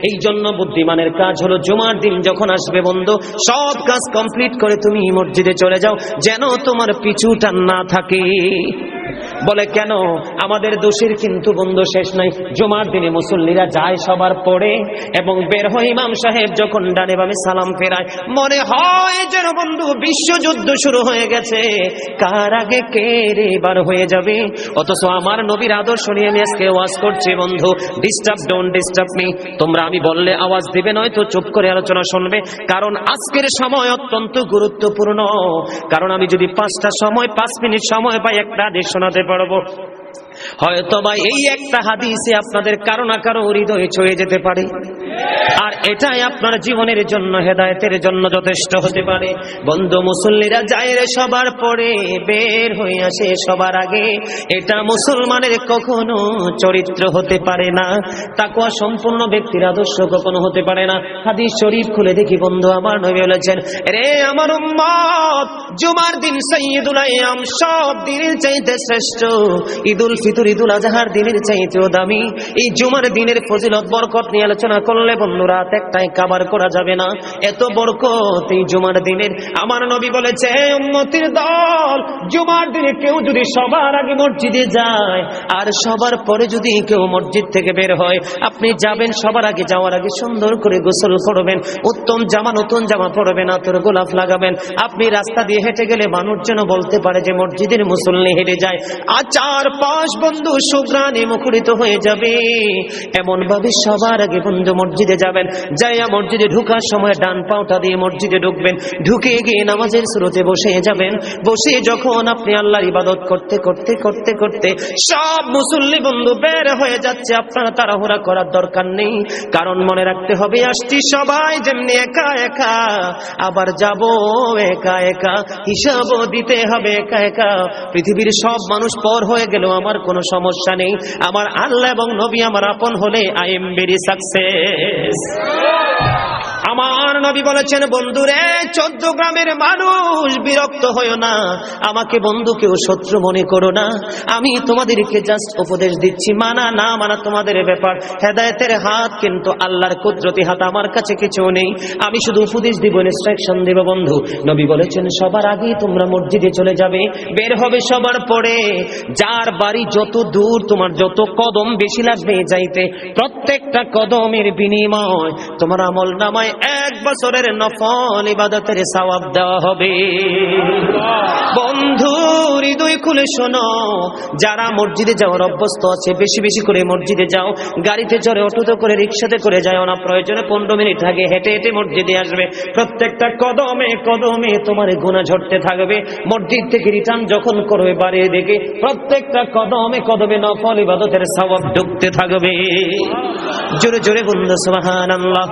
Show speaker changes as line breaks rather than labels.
এই জন্য বুদ্ধিমানের কাজ হলো জুমার দিন যখন আসবে বন্ধু, সব কাজ কমপ্লিট করে তুমি মসজিদে চলে যাও, যেন তোমার পিছুটা না থাকে। বলে কেন? আমাদের দোষের কিন্তু বন্ধু শেষ নাই। জুমার দিনে মুসল্লিরা যায় সবার পরে এবং বের হয়, ইমাম সাহেব যখন ডানে বামে সালাম ফেরায় মনে হয় যেন বন্ধু বিশ্বযুদ্ধ শুরু হয়ে গেছে, কার আগে কে রে বার হয়ে যাবে। অথচ আমার নবীর আদর্শ নিয়ে আমি আজকে ওয়াজ করছি বন্ধু। Disturb, don't disturb me. তোমরা আমি বললে আওয়াজ দিবে, নয়তো চুপ করে আলোচনা শুনবে, কারণ আজকের সময় অত্যন্ত গুরুত্বপূর্ণ। কারণ আমি যদি 5টা সময় 5 মিনিট সময় পাই একটা হাদিস শোনাতে পারবো। হয়তো বা এই একটা হাদিসে আপনাদের কারো না কারো হৃদয়ে ছুঁয়ে যেতে পারে, আর এটাই আপনার জীবনের জন্য হেদায়েতের জন্য যথেষ্ট হতে পারে। বন্ধু, মুসল্লিরা যায় রে সবার পরে, বের হয়ে আসে সবার আগে, এটা মুসলমানের কখনো চরিত্র হতে পারে না। তাকওয়া সম্পূর্ণ ব্যক্তির আদর্শ কখনো হতে পারে না। হাদিস শরীফ খুলে দেখি বন্ধু, আমার নবী বলেছেন, রে আমার উম্মত, জুমার দিন সাইয়্যিদুল আইয়াম, সব দিনের চাইতে শ্রেষ্ঠ। ঈদুল ফিতর, ঈদুল আজহার দিনের চাইতেও দামি। এই জুমার দিনের ফজিলত বরকত নিয়ে আলোচনা করলে বন্ধু রাত একটাই কাবার করা যাবে না, এত বরকত এই জুমার দিনের। আমার নবী বলেছে, উম্মতের দল, জুমার দিনে কেউ যদি সবার আগে মসজিদে যায় আর সবার পরে যদি কেউ মসজিদ থেকে বের হয়, আপনি যাবেন, সবার আগে যাওয়ার আগে সুন্দর করে গোসল করবেন, উত্তম জামা নতুন জামা পরবেন, আতর গোলাপ লাগাবেন। আপনি রাস্তা দিয়ে হেঁটে গেলে মানুষ যেন বলতে পারে যে মসজিদের মুসল্লি হেঁটে যায়। আর 4-5 বন্ধু সুঘ্রাণে মুখরিত হয়ে যাবে। এমন ভাবে সবার আগে বন্ধু মসজিদে যাবেন, যাইয়া মসজিদে ঢোকার সময় ডান পাওটা দিয়ে মসজিদে ঢুকবেন, ঢুকে গিয়ে নামাজের শুরুতে বসে যাবেন। বসে যখন আপনি আল্লাহর ইবাদত করতে করতে করতে করতে সব মুসল্লি বন্ধু বের হয়ে যাচ্ছে, আপনারা তাড়াহুড়া করার দরকার নেই। কারণ মনে রাখতে হবে, আসছি সবাই যেমনি একা একা, আবার যাব একা একা, হিসাবও দিতে হবে একা একা। পৃথিবীর সব মানুষ পর হয়ে গেলেও আমার কোনো সমস্যা নেই, আমার আল্লাহ এবং নবী আমার আপন হলে আই এম ভেরি সাকসেস। আমার নবী বলেছেন, বন্ধুরে 14 গ্রামের মানুষ বিরক্ত হয়ো না, আমাকে বন্ধু কেউ শত্রু মনে করো না, আমি তোমাদেরকে জাস্ট উপদেশ দিচ্ছি, মানা না মানা তোমাদের ব্যাপার। হেদায়েতের হাত কিন্তু আল্লাহর কুদরতি হাত, আমার কাছে কিছু নেই, আমি শুধু উপদেশ দিব, ইনস্ট্রাকশন দেব। বন্ধু, নবী বলেছেন সবার আগে তোমরা মসজিদে চলে যাবে, বের হবে সবার পরে, যার বাড়ি যত দূর তোমার যত কদম বেশি লাগবে যাইতে, প্রত্যেকটা কদমের বিনিময় তোমার আমলনামায় 1 বছরের নফল ইবাদতের সওয়াব দেওয়া হবে। বন্ধু, হৃদয় খুলে শোনো, যারা মসজিদে যাওয়ার অভ্যস্ত আছে বেশি বেশি করে মসজিদে যাও। গাড়িতে চড়ে, অটোতে করে, রিক্সাতে করে যাও না, প্রয়োজনে 15 মিনিট আগে হেঁটে হেঁটে মসজিদে আসবে। প্রত্যেকটা কদমে কদমে তোমার গুনাহ ঝরতে থাকবে। মসজিদ থেকে রিটার্ন যখন করবে বাড়ির দিকে, প্রত্যেকটা কদমে কদমে নফল ইবাদতের সওয়াব ঢুকতে থাকবে। জোরে জোরে বন্ধু সুবহানাল্লাহ।